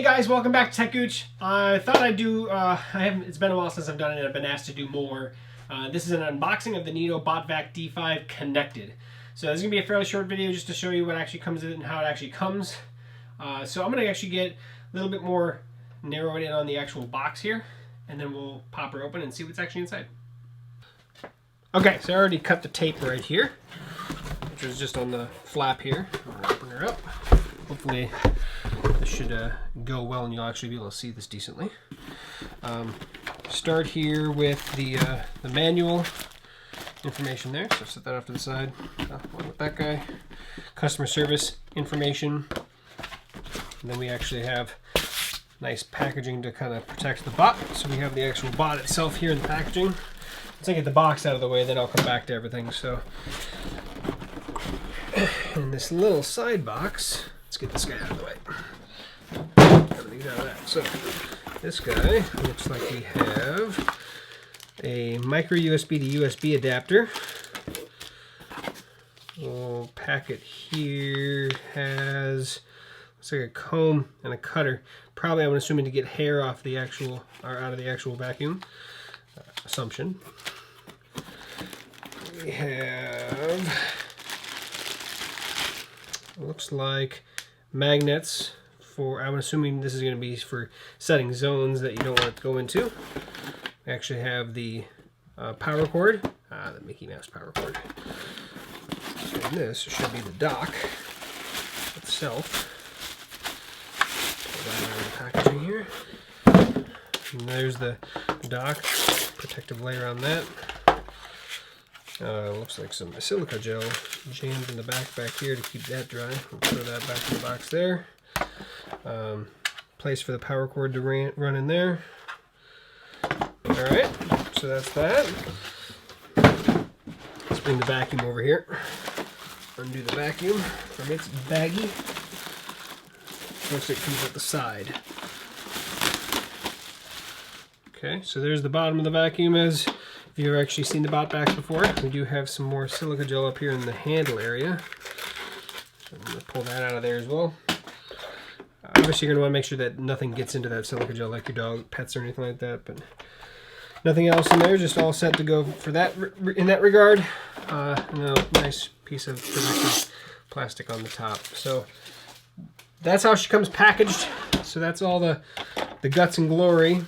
Hey guys, welcome back to techgooch. I thought I'd do, it's been a while since I've done it and I've been asked to do more. This is an unboxing of the Neato Botvac D5 Connected. So this is going to be a fairly short video just to show you what actually comes in and how it actually comes. So I'm going to actually get a little bit more narrowed in on the actual box here, and then we'll pop her open and see what's actually inside. Okay, so I already cut the tape right here, which was just on the flap here. I'm going to open her up. Hopefully this should go well and you'll actually be able to see this decently. Start here with the manual information there, so set that off to the side. Along with that guy. Customer service information. And then we actually have nice packaging to kind of protect the bot. So we have the actual bot itself here in the packaging. Let's get the box out of the way, then I'll come back to everything. So in this little side box, let's get this guy out of the way. Everything's out of that. So this guy looks like we have a micro USB to USB adapter. Little packet here has, looks like a comb and a cutter. Probably, I'm assuming, to get hair off the actual, or out of the actual vacuum. Assumption. We have, looks like magnets for, I'm assuming this is going to be for setting zones that you don't want it to go into. We actually have the power cord, the Mickey Mouse power cord. And this should be the dock itself. Pull that out of the packaging here. And there's the dock, protective layer on that. Looks like some silica gel jammed in the back here to keep that dry. We'll throw that back in the box there. Place for the power cord to run in there. Alright, so that's that. Let's bring the vacuum over here. Undo the vacuum from its baggie. Looks like it comes out the side. Okay, so there's the bottom of the vacuum. As if you've ever actually seen the Botvacs before, we do have some more silica gel up here in the handle area. So I'm going to pull that out of there as well. Obviously, you're going to want to make sure that nothing gets into that silica gel, like your dog, pets, or anything like that. But nothing else in there, just all set to go for that in that regard. And a nice piece of protective plastic on the top. So that's how she comes packaged. So that's all the guts and glory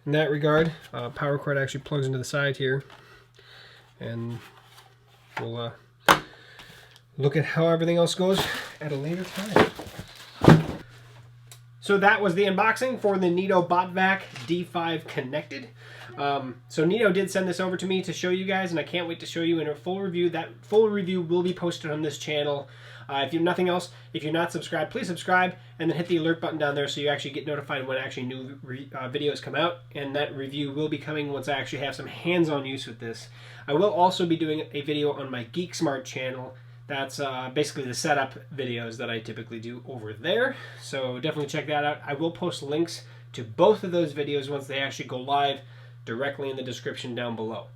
in that regard. Power cord actually plugs into the side here, and we'll look at how everything else goes at a later time. So that was the unboxing for the Neato Botvac D5 Connected. So Neato did send this over to me to show you guys, and I can't wait to show you in a full review. That full review will be posted on this channel. If you're nothing else, if you're not subscribed, please subscribe and then hit the alert button down there so you actually get notified when actually new videos come out. And that review will be coming once I actually have some hands-on use with this. I will also be doing a video on my Geek Smart channel. That's basically the setup videos that I typically do over there. So definitely check that out. I will post links to both of those videos once they actually go live directly in the description down below.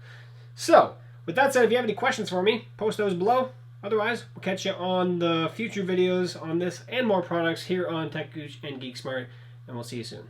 So with that said, if you have any questions for me, post those below. Otherwise, we'll catch you on the future videos on this and more products here on techgooch and Geek Smart, and we'll see you soon.